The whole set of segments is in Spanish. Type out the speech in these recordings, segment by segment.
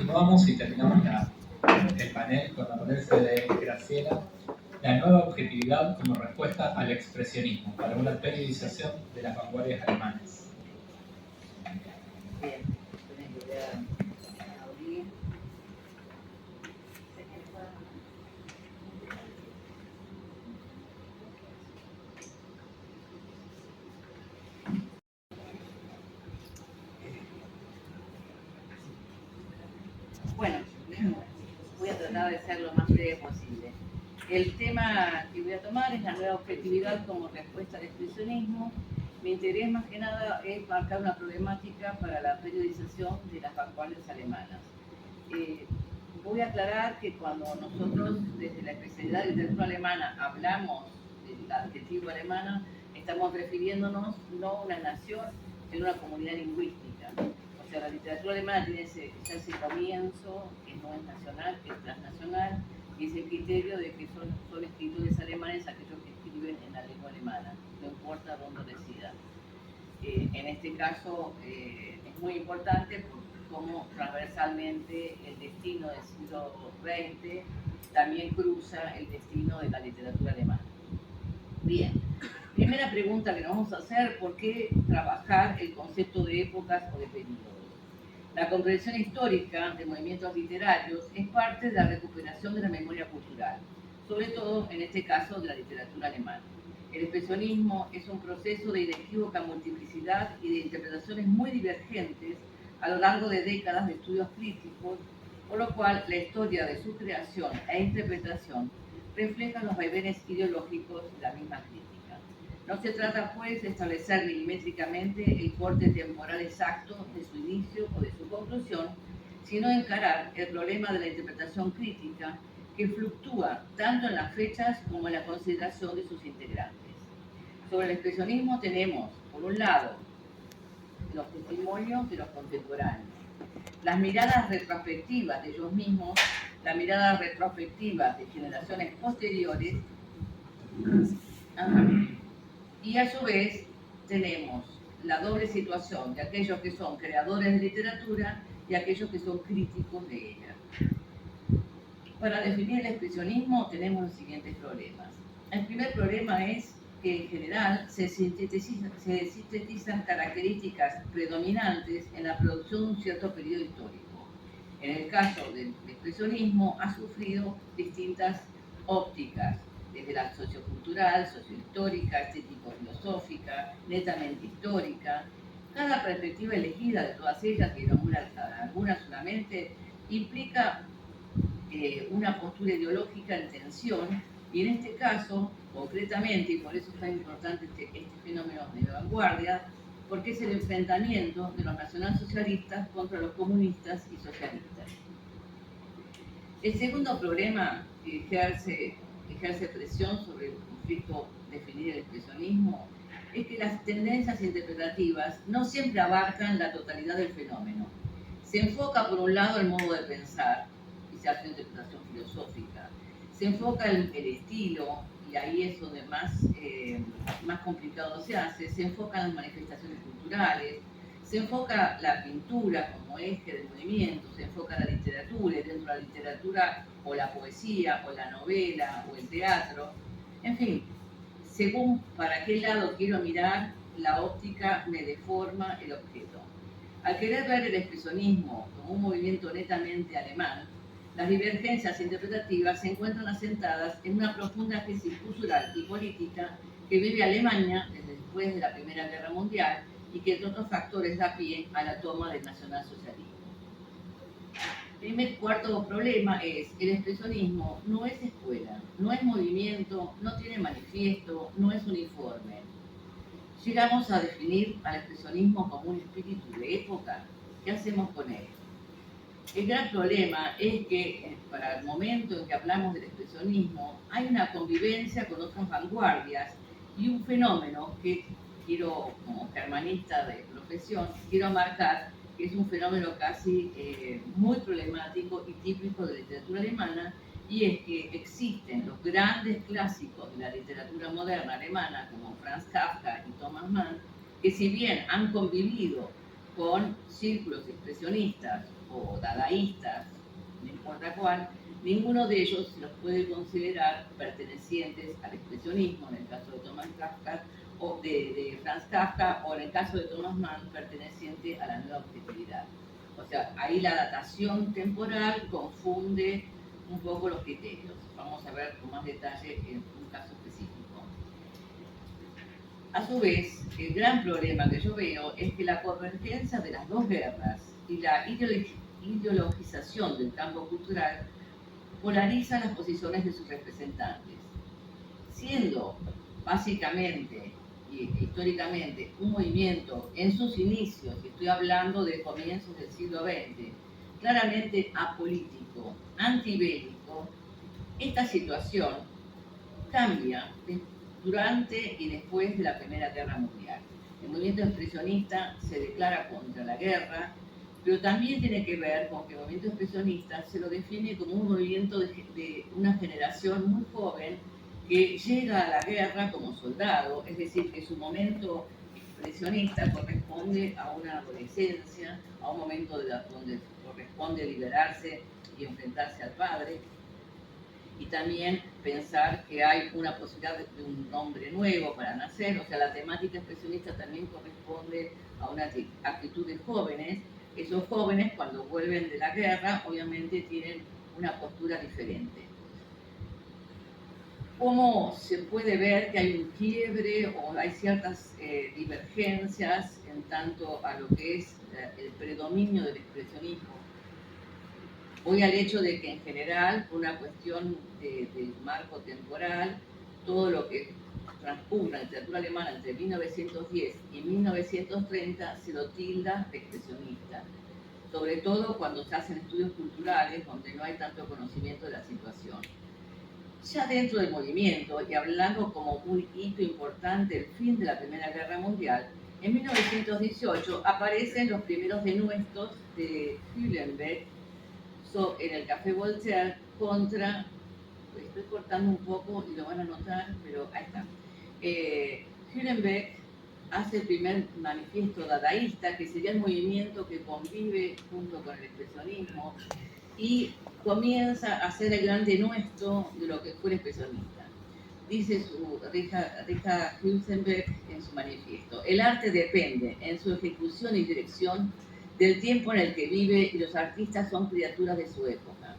continuamos y terminamos el panel con la ponencia de Graciela, la nueva objetividad como respuesta al expresionismo para una periodización de las vanguardias alemanas. Bien, voy a abrir. Bueno, voy a tratar de ser lo más breve posible. El tema que voy a tomar es la nueva objetividad como respuesta al expresionismo. Mi interés más que nada es marcar una problemática para la periodización de las vanguardias alemanas. Voy a aclarar que cuando nosotros desde la especialidad de literatura alemana hablamos del adjetivo alemana, estamos refiriéndonos no a una nación, sino a una comunidad lingüística. O sea, la literatura alemana tiene ese comienzo, que no es nacional, que es transnacional, y ese criterio de que son escritores alemanes aquellos que escriben en la lengua alemana, no importa dónde residan. En este caso es muy importante cómo transversalmente el destino del siglo XX también cruza el destino de la literatura alemana. Bien, primera pregunta que nos vamos a hacer: ¿por qué trabajar el concepto de épocas o de periodos? La comprensión histórica de movimientos literarios es parte de la recuperación de la memoria cultural, sobre todo en este caso de la literatura alemana. El expresionismo es un proceso de inequívoca multiplicidad y de interpretaciones muy divergentes a lo largo de décadas de estudios críticos, por lo cual la historia de su creación e interpretación refleja los vaivenes ideológicos de la misma crítica. No se trata, pues, de establecer milimétricamente el corte temporal exacto de su inicio o de su conclusión, sino encarar el problema de la interpretación crítica que fluctúa tanto en las fechas como en la consideración de sus integrantes. Sobre el expresionismo tenemos, por un lado, los testimonios de los contemporáneos, las miradas retrospectivas de ellos mismos, la mirada retrospectiva de generaciones posteriores, y a su vez tenemos la doble situación de aquellos que son creadores de literatura y aquellos que son críticos de ella. Para definir el expresionismo tenemos los siguientes problemas. El primer problema es que en general se sintetizan características predominantes en la producción de un cierto periodo histórico. En el caso del expresionismo ha sufrido distintas ópticas, desde la sociocultural, sociohistórica, estético-filosófica, netamente histórica. Cada perspectiva elegida de todas ellas, que algunas solamente, implica una postura ideológica en tensión, y en este caso, concretamente, y por eso es tan importante este fenómeno de vanguardia, porque es el enfrentamiento de los nacionalsocialistas contra los comunistas y socialistas. El segundo problema que ejerce presión sobre el conflicto definir el expresionismo es que las tendencias interpretativas no siempre abarcan la totalidad del fenómeno. Se enfoca por un lado el modo de pensar y se hace una interpretación filosófica. Se enfoca el estilo, y ahí es donde más complicado se hace. Se enfocan las manifestaciones culturales, se enfoca la pintura como eje del movimiento, se enfoca la literatura, y dentro de la literatura o la poesía, o la novela, o el teatro. En fin, según para qué lado quiero mirar, la óptica me deforma el objeto. Al querer ver el expresionismo como un movimiento netamente alemán, las divergencias interpretativas se encuentran asentadas en una profunda crisis cultural y política que vive Alemania desde después de la Primera Guerra Mundial y que, entre otros factores, da pie a la toma del nacionalsocialismo. El cuarto problema es: el expresionismo no es escuela, no es movimiento, no tiene manifiesto, no es uniforme. Llegamos a definir al expresionismo como un espíritu de época. ¿Qué hacemos con él? El gran problema es que para el momento en que hablamos del expresionismo hay una convivencia con otras vanguardias y un fenómeno que quiero, como germanista de profesión, quiero marcar que es un fenómeno casi muy problemático y típico de la literatura alemana, y es que existen los grandes clásicos de la literatura moderna alemana, como Franz Kafka y Thomas Mann, que si bien han convivido con círculos expresionistas o dadaístas, no importa cuál, ninguno de ellos se los puede considerar pertenecientes al expresionismo, en el caso de Thomas Kafka, o de Franz Kafka, o en el caso de Thomas Mann, perteneciente a la nueva objetividad. O sea, ahí la datación temporal confunde un poco los criterios. Vamos a ver con más detalle en un caso específico. A su vez, el gran problema que yo veo es que la convergencia de las dos guerras y la ideologización del campo cultural polariza las posiciones de sus representantes, siendo básicamente y históricamente un movimiento en sus inicios, y estoy hablando de comienzos del siglo XX, claramente apolítico, antibélico. Esta situación cambia durante y después de la Primera Guerra Mundial. El movimiento expresionista se declara contra la guerra, pero también tiene que ver con que el movimiento expresionista se lo define como un movimiento de una generación muy joven que llega a la guerra como soldado, es decir, que su momento expresionista corresponde a una adolescencia, a un momento donde corresponde liberarse y enfrentarse al padre, y también pensar que hay una posibilidad de un hombre nuevo para nacer, o sea, la temática expresionista también corresponde a una actitud de jóvenes. Esos jóvenes, cuando vuelven de la guerra, obviamente tienen una postura diferente. ¿Cómo se puede ver que hay un quiebre o hay ciertas divergencias en tanto a lo que es el predominio del expresionismo? Voy al hecho de que en general, por una cuestión del marco temporal, todo lo que transcurre en la literatura alemana entre 1910 y 1930 se lo tilda de expresionista, sobre todo cuando se hacen estudios culturales donde no hay tanto conocimiento de la situación. Ya dentro del movimiento, y hablando como un hito importante, el fin de la Primera Guerra Mundial, en 1918 aparecen los primeros denuestos de Hüllenbeck en el Café Voltaire contra, estoy cortando un poco y lo van a notar, pero ahí está. Hüllenbeck hace el primer manifiesto dadaísta, que sería el movimiento que convive junto con el expresionismo, y comienza a hacer el gran denuesto de lo que fue el expresionista. Dice Richard Hülsenbeck en su manifiesto: el arte depende, en su ejecución y dirección, del tiempo en el que vive, y los artistas son criaturas de su época.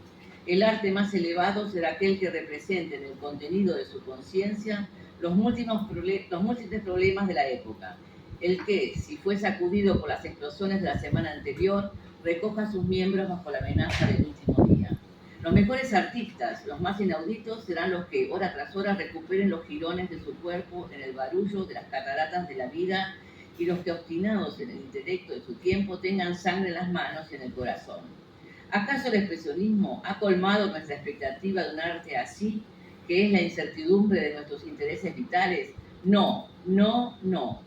El arte más elevado será aquel que represente en el contenido de su conciencia los múltiples problemas de la época, el que, si fue sacudido por las explosiones de la semana anterior, recoja sus miembros bajo la amenaza del último día. Los mejores artistas, los más inauditos, serán los que, hora tras hora, recuperen los jirones de su cuerpo en el barullo de las cataratas de la vida, y los que, obstinados en el intelecto de su tiempo, tengan sangre en las manos y en el corazón. ¿Acaso el expresionismo ha colmado nuestra expectativa de un arte así, que es la incertidumbre de nuestros intereses vitales? No, no, no.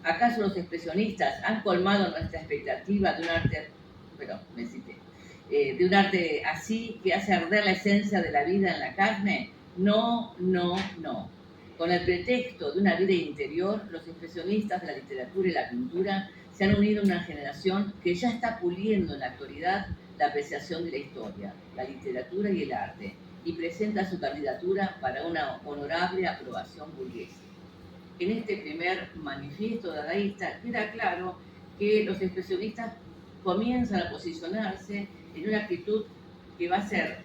¿Acaso los expresionistas han colmado nuestra expectativa de un arte, de un arte así, que hace arder la esencia de la vida en la carne? No, no, no. Con el pretexto de una vida interior, los expresionistas de la literatura y la pintura se han unido a una generación que ya está puliendo en la actualidad la apreciación de la historia, la literatura y el arte, y presenta su candidatura para una honorable aprobación burguesa. En este primer manifiesto dadaísta queda claro que los expresionistas comienzan a posicionarse en una actitud que va a ser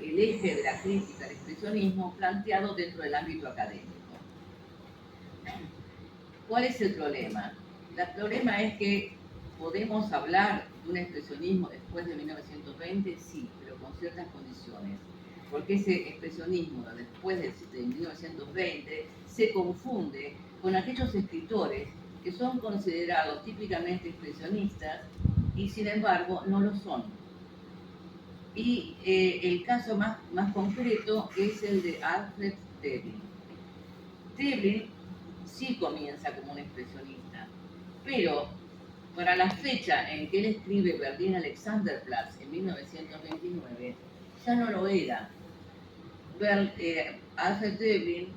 el eje de la crítica al expresionismo planteado dentro del ámbito académico. ¿Cuál es el problema? El problema es que podemos hablar de un expresionismo después de 1920, sí, pero con ciertas condiciones, porque ese expresionismo después de 1920 se confunde con aquellos escritores que son considerados típicamente expresionistas y sin embargo no lo son. Y el caso más concreto es el de Alfred Döblin. Döblin sí comienza como un expresionista, pero para la fecha en que él escribe Berlin Alexanderplatz en 1929, ya no lo era. Alfred Döblin,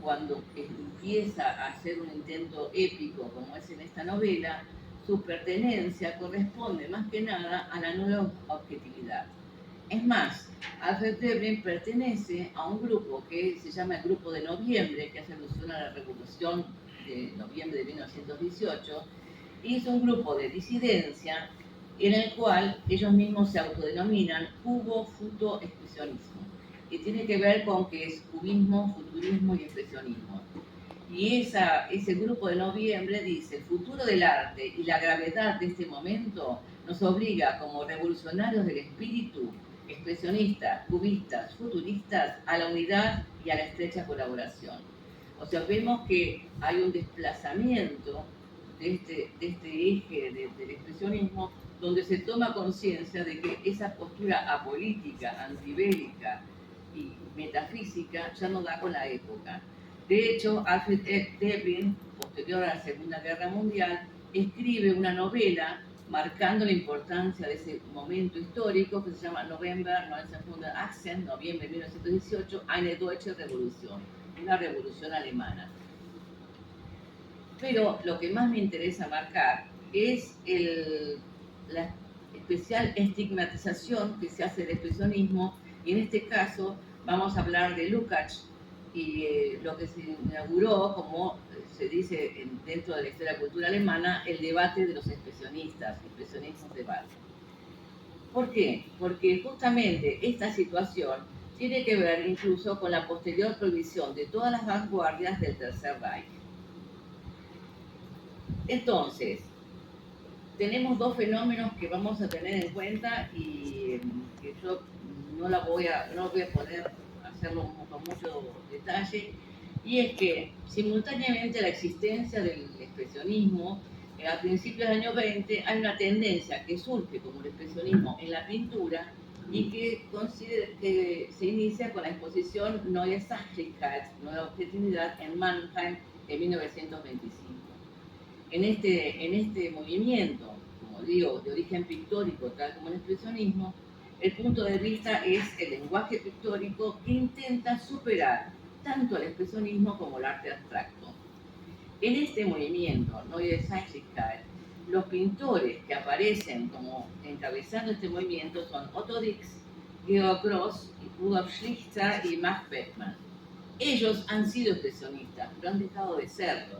cuando empieza a hacer un intento épico como es en esta novela, su pertenencia corresponde más que nada a la nueva objetividad. Es más, Alfred Debrin pertenece a un grupo que se llama el Grupo de Noviembre, que hace alusión a la Revolución de noviembre de 1918, y es un grupo de disidencia en el cual ellos mismos se autodenominan cubo, futo, expresionismo, que tiene que ver con que es cubismo, futurismo y expresionismo. Y ese grupo de noviembre dice: el futuro del arte y la gravedad de este momento nos obliga como revolucionarios del espíritu, expresionistas, cubistas, futuristas, a la unidad y a la estrecha colaboración. O sea, vemos que hay un desplazamiento de este eje del expresionismo, donde se toma conciencia de que esa postura apolítica, antibélica y metafísica ya no da con la época. De hecho, Alfred Debrin, posterior a la Segunda Guerra Mundial, escribe una novela marcando la importancia de ese momento histórico que se llama November 1918, noviembre de 1918, eine deutsche Revolution, una revolución alemana. Pero lo que más me interesa marcar es la especial estigmatización que se hace del expresionismo, y en este caso vamos a hablar de Lukács y lo que se inauguró, como se dice dentro de la historia de la cultura alemana, el debate de los expresionistas, expresionismos de base. ¿Por qué? Porque justamente esta situación tiene que ver incluso con la posterior prohibición de todas las vanguardias del Tercer Reich. Entonces, tenemos dos fenómenos que vamos a tener en cuenta y que yo no voy a poder hacerlo con mucho detalle, y es que simultáneamente a la existencia del expresionismo, a principios del año 20 hay una tendencia que surge como el expresionismo en la pintura y que se inicia con la exposición Neue Sachlichkeit, Nueva Objetividad, en Mannheim en 1925. En este movimiento, como digo, de origen pictórico, tal como el expresionismo, el punto de vista es el lenguaje pictórico que intenta superar tanto el expresionismo como el arte abstracto. En este movimiento, Neue Sachlichkeit, los pintores que aparecen como encabezando este movimiento son Otto Dix, Georg Gross, Rudolf Schlichter y Max Beckmann. Ellos han sido expresionistas, pero han dejado de serlo.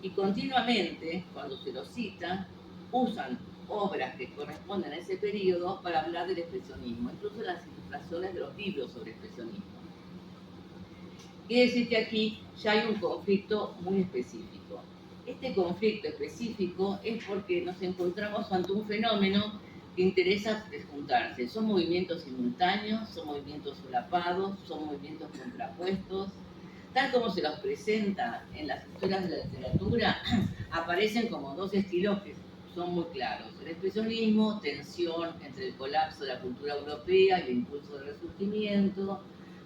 Y continuamente, cuando se los cita, usan obras que corresponden a ese periodo para hablar del expresionismo, incluso las ilustraciones de los libros sobre expresionismo. Quiere decir que aquí ya hay un conflicto muy específico. Este conflicto específico es porque nos encontramos ante un fenómeno que interesa juntarse. Son movimientos simultáneos, son movimientos solapados, son movimientos contrapuestos. Tal como se los presenta en las historias de la literatura, aparecen como dos estilos que son muy claros. El expresionismo, tensión entre el colapso de la cultura europea y el impulso del resurgimiento,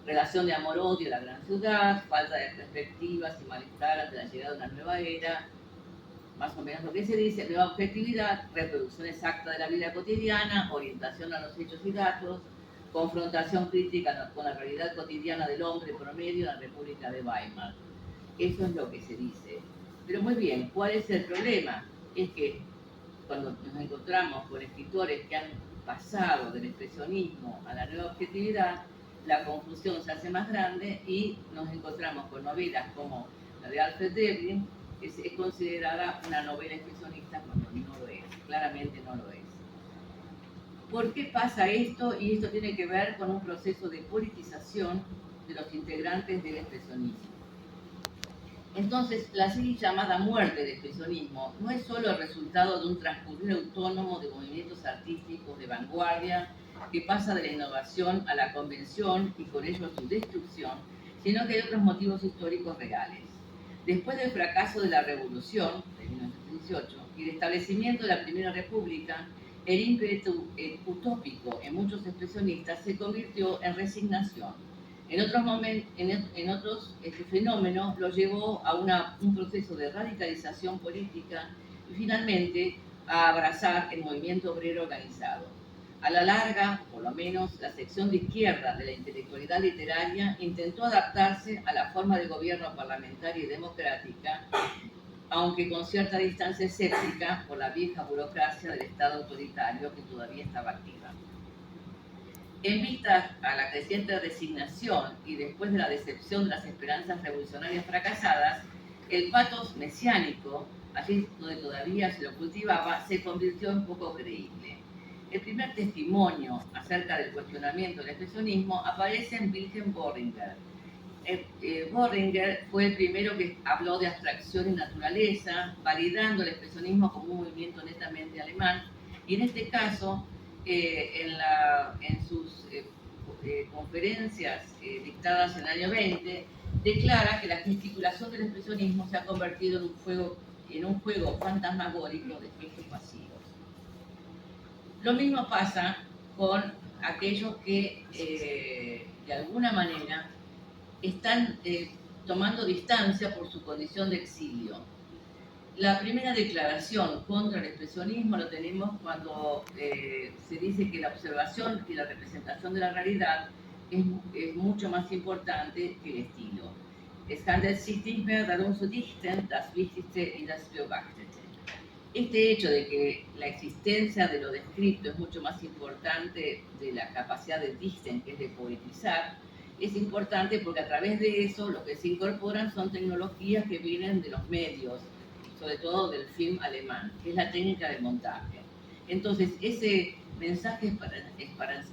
relación de amor-odio en la gran ciudad, falta de perspectivas y malestar ante la llegada de una nueva era, más o menos lo que se dice, nueva objetividad, reproducción exacta de la vida cotidiana, orientación a los hechos y datos, confrontación crítica con la realidad cotidiana del hombre promedio en la República de Weimar. Eso es lo que se dice. Pero muy bien, ¿cuál es el problema? Es que cuando nos encontramos con escritores que han pasado del expresionismo a la nueva objetividad, la confusión se hace más grande y nos encontramos con novelas como la de Alfred Debrin, que es considerada una novela expresionista cuando no lo es, claramente no lo es. ¿Por qué pasa esto? Y esto tiene que ver con un proceso de politización de los integrantes del expresionismo. Entonces, la así llamada muerte del expresionismo no es solo el resultado de un transcurrir autónomo de movimientos artísticos de vanguardia que pasa de la innovación a la convención y con ello a su destrucción, sino que hay otros motivos históricos reales. Después del fracaso de la Revolución de 1918 y el establecimiento de la Primera República, el ímpetu utópico en muchos expresionistas se convirtió en resignación. En otros este fenómeno lo llevó a un proceso de radicalización política y finalmente a abrazar el movimiento obrero organizado. A la larga, por lo menos, la sección de izquierda de la intelectualidad literaria intentó adaptarse a la forma de gobierno parlamentaria y democrática aunque con cierta distancia escéptica por la vieja burocracia del Estado autoritario que todavía estaba activa. En vista a la creciente resignación y después de la decepción de las esperanzas revolucionarias fracasadas, el patos mesiánico, allí donde todavía se lo cultivaba, se convirtió en poco creíble. El primer testimonio acerca del cuestionamiento del expresionismo aparece en Wilhelm Bohringer. Bohringer fue el primero que habló de abstracción y naturaleza, validando el expresionismo como un movimiento netamente alemán, y en este caso, en sus conferencias dictadas en el año 20, declara que la gesticulación del expresionismo se ha convertido en un juego fantasmagórico de gestos pasivos. Lo mismo pasa con aquellos que de alguna manera están tomando distancia por su condición de exilio. La primera declaración contra el expresionismo lo tenemos cuando se dice que la observación y la representación de la realidad es mucho más importante que el estilo. Es handelt sich nicht mehr darum zu dichten, das Wichtigste y das Beobachtete. Este hecho de que la existencia de lo descrito es mucho más importante de la capacidad de dichten, que es de poetizar, es importante porque a través de eso lo que se incorporan son tecnologías que vienen de los medios, sobre todo del film alemán, que es la técnica de montaje. Entonces, ese mensaje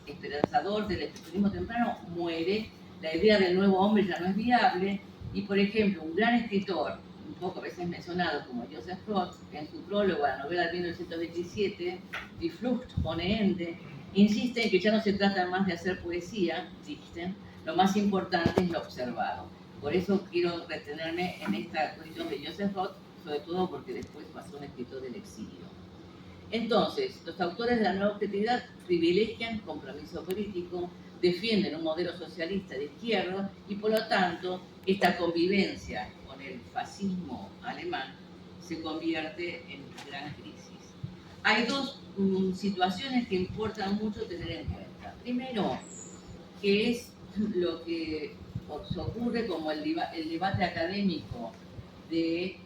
esperanzador del expresionismo temprano muere, la idea del nuevo hombre ya no es viable, y por ejemplo, un gran escritor, un poco a veces mencionado como Joseph Roth, en su prólogo a la novela de 1927, Die Flucht ohne Ende, insiste en que ya no se trata más de hacer poesía, dichten, lo más importante es lo observado. Por eso quiero retenerme en esta cuestión de Joseph Roth, sobre todo porque después va a ser un escritor del exilio. Entonces, los autores de la nueva objetividad privilegian compromiso político, defienden un modelo socialista de izquierda y por lo tanto esta convivencia con el fascismo alemán se convierte en gran crisis. Hay dos situaciones que importan mucho tener en cuenta. Primero, que es lo que se ocurre como el debate académico del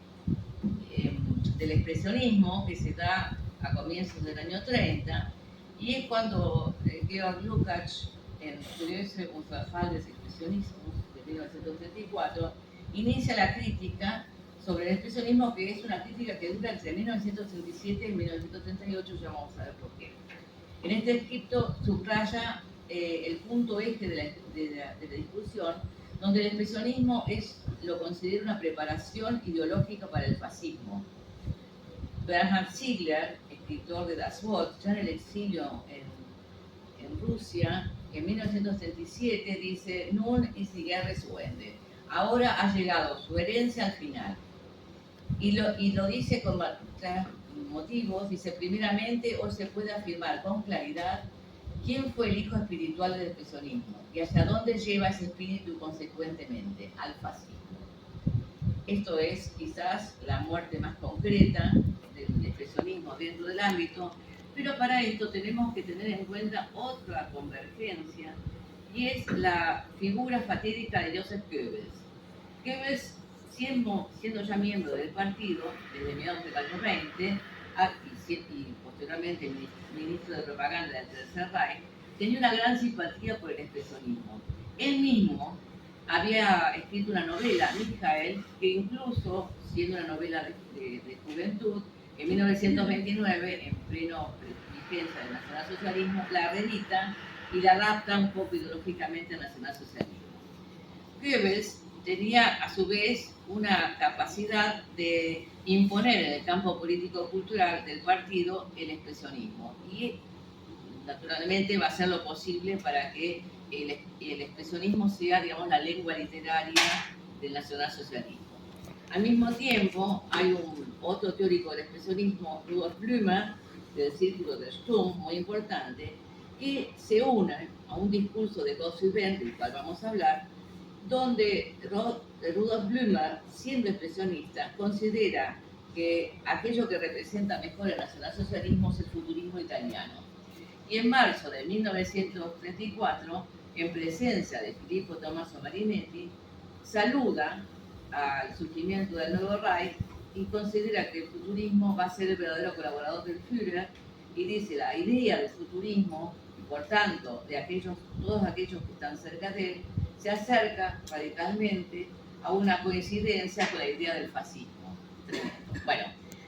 expresionismo que se da a comienzos del año 30, y es cuando Georg Lukács, en Studie und Verfall des Expressionismus de 1934, inicia la crítica sobre el expresionismo, que es una crítica que dura entre 1937 y 1938, ya vamos a ver por qué. En este escrito subraya el punto eje de la discusión, donde el expresionismo lo considera una preparación ideológica para el fascismo. Bernhard Ziegler, escritor de Das Wort, ya en el exilio en Rusia, en 1937 dice: Nun ist die Guerre zu Ende. Ahora ha llegado su herencia al final. Y lo dice con motivos. Dice: primeramente, hoy se puede afirmar con claridad quién fue el hijo espiritual del expresionismo y hacia dónde lleva ese espíritu consecuentemente, al fascismo. Esto es quizás la muerte más concreta del expresionismo dentro del ámbito, pero para esto tenemos que tener en cuenta otra convergencia, y es la figura fatídica de Joseph Goebbels. Goebbels, siendo ya miembro del partido desde mediados del año 20 y posteriormente ministro de propaganda del Tercer Reich, tenía una gran simpatía por el expresionismo. Él mismo había escrito una novela, Michael, que incluso, siendo una novela de juventud, en 1929, en pleno vigencia del nacionalsocialismo, la reedita y la adapta un poco ideológicamente al nacionalsocialismo. Goebbels tenía a su vez una capacidad de imponer en el campo político-cultural del partido el expresionismo, y naturalmente va a hacer lo posible para que el expresionismo sea, digamos, la lengua literaria del nacionalsocialismo. Al mismo tiempo, hay otro teórico del expresionismo, Rudolf Blumer, del Círculo de Sturm, muy importante, que se une a un discurso de Gottfried Benn, del cual vamos a hablar, donde Rudolf Blumer, siendo expresionista, considera que aquello que representa mejor el nacionalsocialismo es el futurismo italiano. Y en marzo de 1934, en presencia de Filippo Tommaso Marinetti, saluda al surgimiento del nuevo Reich y considera que el futurismo va a ser el verdadero colaborador del Führer y dice la idea del futurismo y por tanto de todos aquellos que están cerca de él se acerca radicalmente a una coincidencia con la idea del fascismo. Tremendo. Bueno,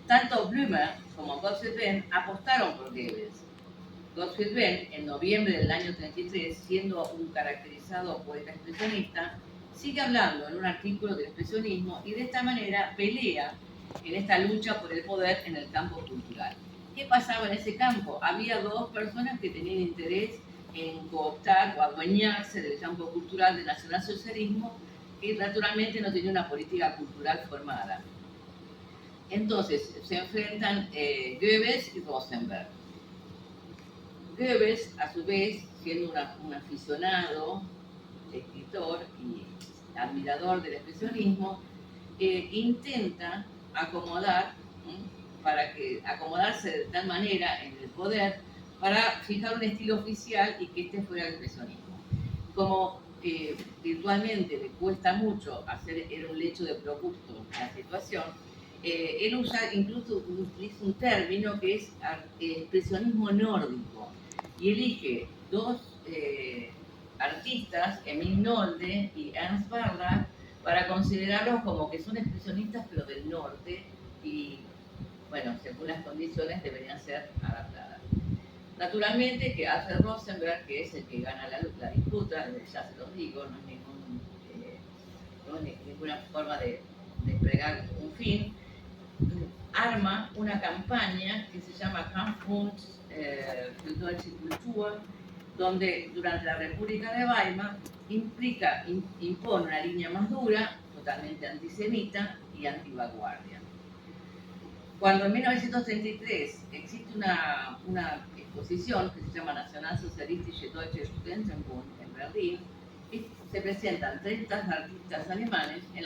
tanto Blümer como Gottfried Benn apostaron por Goebbels. Gottfried Benn, en noviembre del año 33, siendo un caracterizado poeta expresionista, sigue hablando en un artículo del expresionismo y de esta manera pelea en esta lucha por el poder en el campo cultural. ¿Qué pasaba en ese campo? Había dos personas que tenían interés en cooptar o adueñarse del campo cultural del nacionalsocialismo que naturalmente no tenía una política cultural formada. Entonces se enfrentan Goebbels y Rosenberg. Goebbels, a su vez, siendo un aficionado, escritor y admirador del expresionismo, intenta acomodarse de tal manera en el poder para fijar un estilo oficial y que este fuera el expresionismo. Como virtualmente le cuesta mucho era un lecho de Procusto la situación, él utiliza un término que es expresionismo nórdico y elige dos artistas, Emil Nolde y Ernst Barlach, para considerarlos como que son expresionistas pero del norte y, bueno, según las condiciones deberían ser adaptadas. Naturalmente que Alfred Rosenberg, que es el que gana la disputa, ya se los digo, no es ninguna forma de desplegar un fin, arma una campaña que se llama Kampfbund für Deutsche Kultur, donde durante la República de Weimar impone una línea más dura, totalmente antisemita y antivanguardia. Cuando en 1933 existe una exposición que se llama Nationalsozialistische Deutsche Studentenbund en Berlín, y se presentan 30 artistas alemanes, en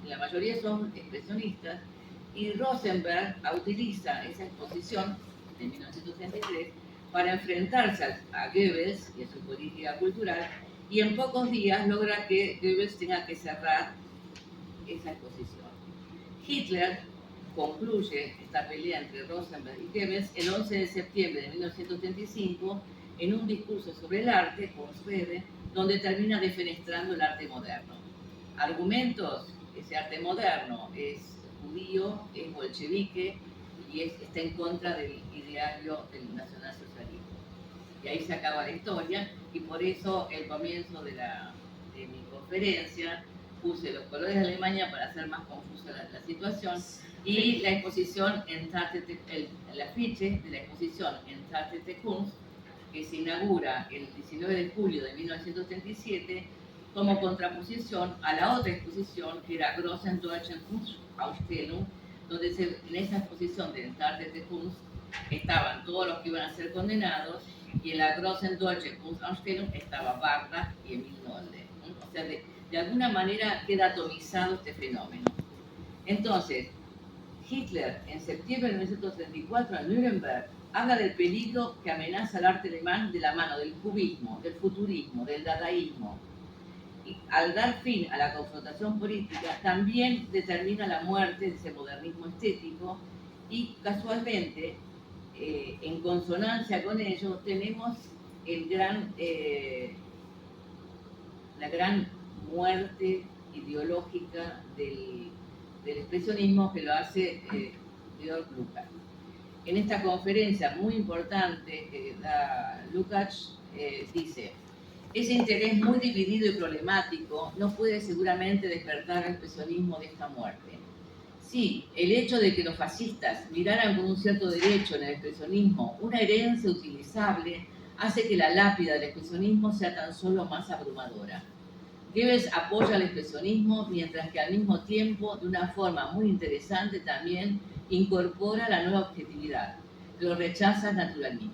la mayoría son expresionistas, y Rosenberg utiliza esa exposición de 1933 para enfrentarse a Goebbels y a su política cultural, y en pocos días logra que Goebbels tenga que cerrar esa exposición. Hitler concluye esta pelea entre Rosenberg y Goebbels el 11 de septiembre de 1935 en un discurso sobre el arte, Kunstrede, donde termina defenestrando el arte moderno. Argumentos: ese arte moderno es judío, es bolchevique y está en contra del ideario del nacionalsocialismo. Y ahí se acaba la historia, y por eso el comienzo de mi conferencia puse los colores de Alemania para hacer más confusa la situación, y la exposición el afiche de la exposición Entartete Kunst, que se inaugura el 19 de julio de 1937 como contraposición a la otra exposición que era Großen Deutschen Kunstausstellung, donde en esa exposición de Entartete Kunst estaban todos los que iban a ser condenados, y en la Großen Deutsche Kunstausstellung estaba Barlach y Emil Nolde. O sea, de alguna manera queda atomizado este fenómeno. Entonces, Hitler, en septiembre de 1934, en Nuremberg, habla del peligro que amenaza el arte alemán de la mano del cubismo, del futurismo, del dadaísmo. Y al dar fin a la confrontación política, también determina la muerte de ese modernismo estético, y casualmente, en consonancia con ello, tenemos la gran muerte ideológica del expresionismo, que lo hace Georg Lukács. En esta conferencia muy importante que da Lukács, dice: ese interés muy dividido y problemático no puede seguramente despertar el expresionismo de esta muerte. Sí, el hecho de que los fascistas miraran con un cierto derecho en el expresionismo una herencia utilizable hace que la lápida del expresionismo sea tan solo más abrumadora. Goebbels apoya el expresionismo, mientras que al mismo tiempo, de una forma muy interesante también, incorpora la nueva objetividad, pero rechaza el naturalismo,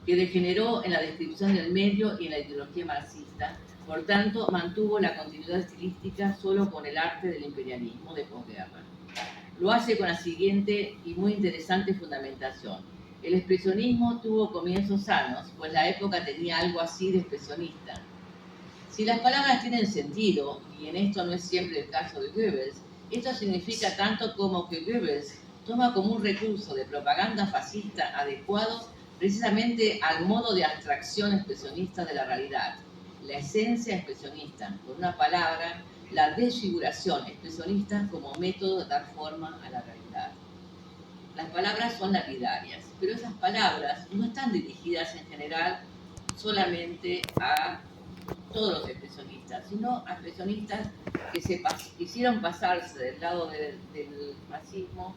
que degeneró en la descripción del medio y en la ideología marxista. Por tanto, mantuvo la continuidad estilística solo con el arte del imperialismo de posguerra. Lo hace con la siguiente y muy interesante fundamentación: el expresionismo tuvo comienzos sanos, pues la época tenía algo así de expresionista. Si las palabras tienen sentido, y en esto no es siempre el caso de Goebbels, Esto significa tanto como que Goebbels toma como un recurso de propaganda fascista adecuado precisamente al modo de abstracción expresionista de la realidad, la esencia expresionista, por una palabra, la desfiguración expresionista como método de dar forma a la realidad. Las palabras son lapidarias, pero esas palabras no están dirigidas en general solamente a todos los expresionistas, sino a expresionistas que quisieron pasarse del lado del fascismo,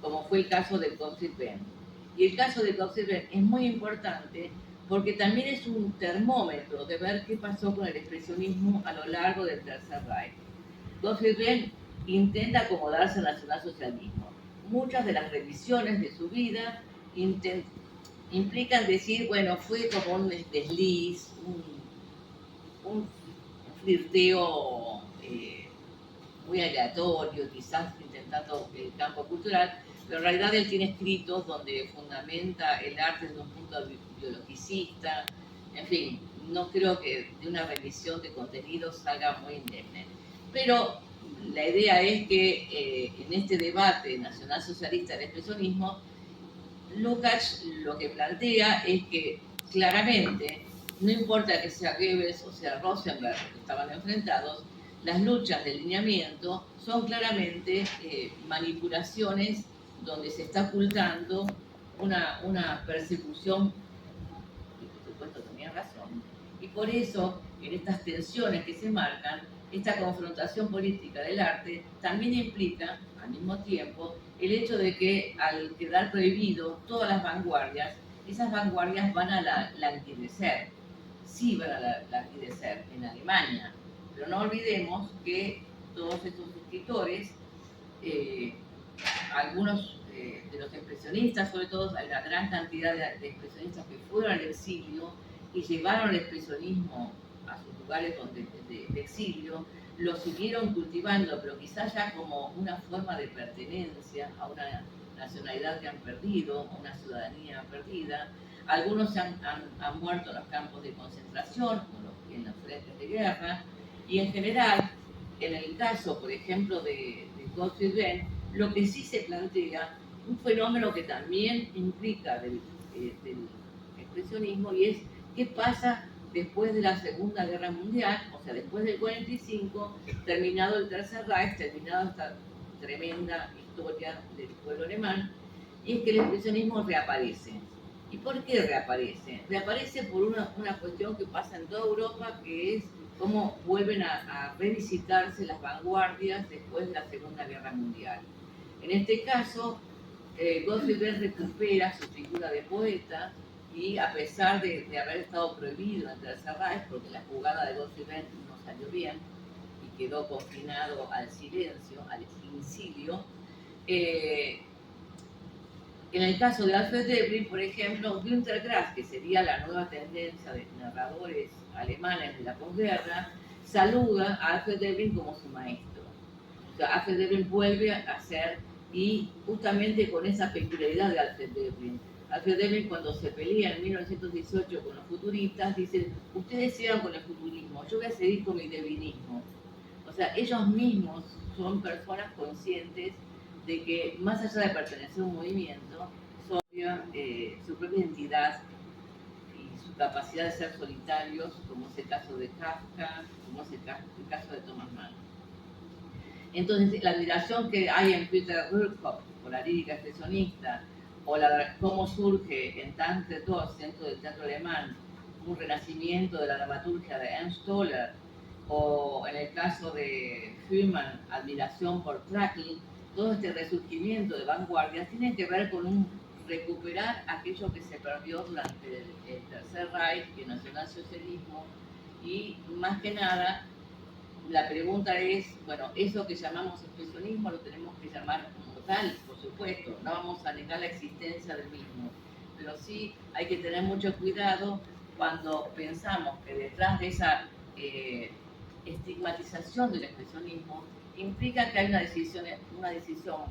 como fue el caso de Gottfried Benn. Y el caso de Gottfried Benn es muy importante porque también es un termómetro de ver qué pasó con el expresionismo a lo largo del Tercer Reich. Gottfried Benn intenta acomodarse al nacionalsocialismo. Muchas de las revisiones de su vida implican decir, bueno, fue como un desliz, un flirteo muy aleatorio, quizás intentando el campo cultural, pero en realidad él tiene escritos donde fundamenta el arte desde un punto biologicista. En fin, no creo que de una revisión de contenidos salga muy indemne. Pero la idea es que en este debate nacionalsocialista del expresionismo, Lukács lo que plantea es que claramente, no importa que sea Goebbels o sea Rosenberg, que estaban enfrentados, las luchas de lineamiento son claramente manipulaciones donde se está ocultando una persecución, y por supuesto tenía razón, y por eso en estas tensiones que se marcan, esta confrontación política del arte también implica, al mismo tiempo, el hecho de que al quedar prohibido todas las vanguardias, esas vanguardias van a languidecer. Sí van a languidecer en Alemania, pero no olvidemos que todos estos escritores, eh, algunos de los expresionistas, sobre todo hay una gran cantidad de expresionistas que fueron al exilio y llevaron el expresionismo a sus lugares de exilio, lo siguieron cultivando, pero quizás ya como una forma de pertenencia a una nacionalidad que han perdido, a una ciudadanía perdida. Algunos han muerto en los campos de concentración, en los frentes de guerra, y en general, en el caso, por ejemplo, de Gottfried Benn, lo que sí se plantea, un fenómeno que también implica del expresionismo, y es qué pasa después de la Segunda Guerra Mundial, o sea, después del 45, terminado el Tercer Reich, terminada esta tremenda historia del pueblo alemán, y es que el expresionismo reaparece. ¿Y por qué reaparece? Reaparece por una cuestión que pasa en toda Europa, que es cómo vuelven a revisitarse las vanguardias después de la Segunda Guerra Mundial. En este caso, Gottfried Benn recupera su figura de poeta y a pesar de haber estado prohibido en el Tercer Reich, porque la jugada de Gottfried Benn no salió bien y quedó confinado al silencio, al exilio, en el caso de Alfred Döblin, por ejemplo, Günter Grass, que sería la nueva tendencia de narradores alemanes de la posguerra, saluda a Alfred Döblin como su maestro. O sea, Alfred Döblin vuelve a ser, y justamente con esa peculiaridad de Alfred Döblin. Alfred Döblin, cuando se pelea en 1918 con los futuristas, dice: ustedes sigan con el futurismo, yo voy a seguir con mi deblinismo. O sea, ellos mismos son personas conscientes de que más allá de pertenecer a un movimiento, su propia identidad y su capacidad de ser solitarios, como es el caso de Kafka, como es el caso de Thomas Mann. Entonces, la admiración que hay en Peter Ruhrkopf por la lírica expresionista, o cómo surge en Tante II, centro del teatro alemán, un renacimiento de la dramaturgia de Ernst Toller, o en el caso de Schumann, admiración por Trakl, todo este resurgimiento de vanguardias tiene que ver con un recuperar aquello que se perdió durante el Tercer Reich, el nacionalsocialismo, y más que nada la pregunta es, bueno, eso que llamamos expresionismo lo tenemos que llamar como tal, por supuesto, no vamos a negar la existencia del mismo, pero sí hay que tener mucho cuidado cuando pensamos que detrás de esa estigmatización del expresionismo implica que hay una decisión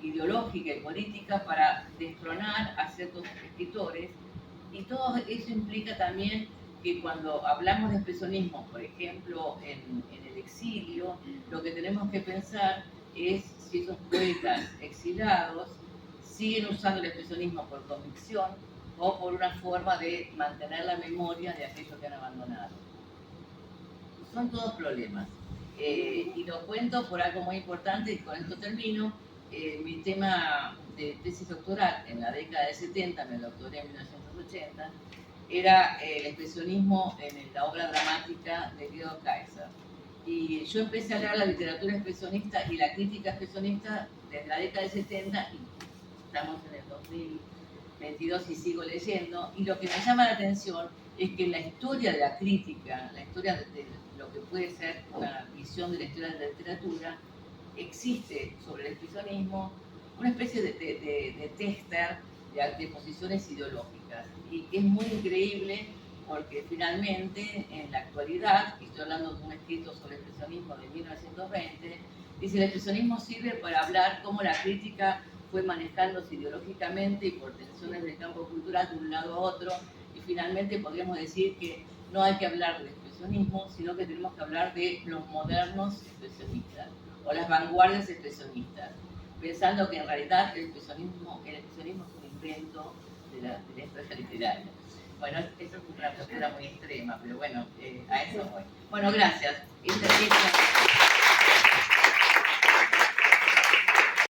ideológica y política para destronar a ciertos escritores, y todo eso implica también que cuando hablamos de expresionismo, por ejemplo, en el el exilio, lo que tenemos que pensar es si esos poetas exilados siguen usando el expresionismo por convicción o por una forma de mantener la memoria de aquellos que han abandonado. Son todos problemas. Y lo cuento por algo muy importante, y con esto termino. Mi tema de tesis doctoral en la década de 70, me doctoré en 1980, era el expresionismo en la obra dramática de Guido Kaiser. Y yo empecé a leer la literatura expresionista y la crítica expresionista desde la década de 70, y estamos en el 2022 y sigo leyendo, y lo que me llama la atención es que la historia de la crítica, la historia de lo que puede ser una visión de la historia de la literatura, existe sobre el expresionismo una especie de tester de posiciones ideológicas, y que es muy increíble porque finalmente en la actualidad, y estoy hablando de un escrito sobre el expresionismo de 1920, dice: el expresionismo sirve para hablar cómo la crítica fue manejándose ideológicamente y por tensiones del campo cultural de un lado a otro, y finalmente podríamos decir que no hay que hablar del expresionismo, sino que tenemos que hablar de los modernos expresionistas o las vanguardias expresionistas, pensando que en realidad el expresionismo es un invento de la historia literaria. Bueno, eso es una postura muy extrema, pero bueno, a eso voy. Bueno, gracias.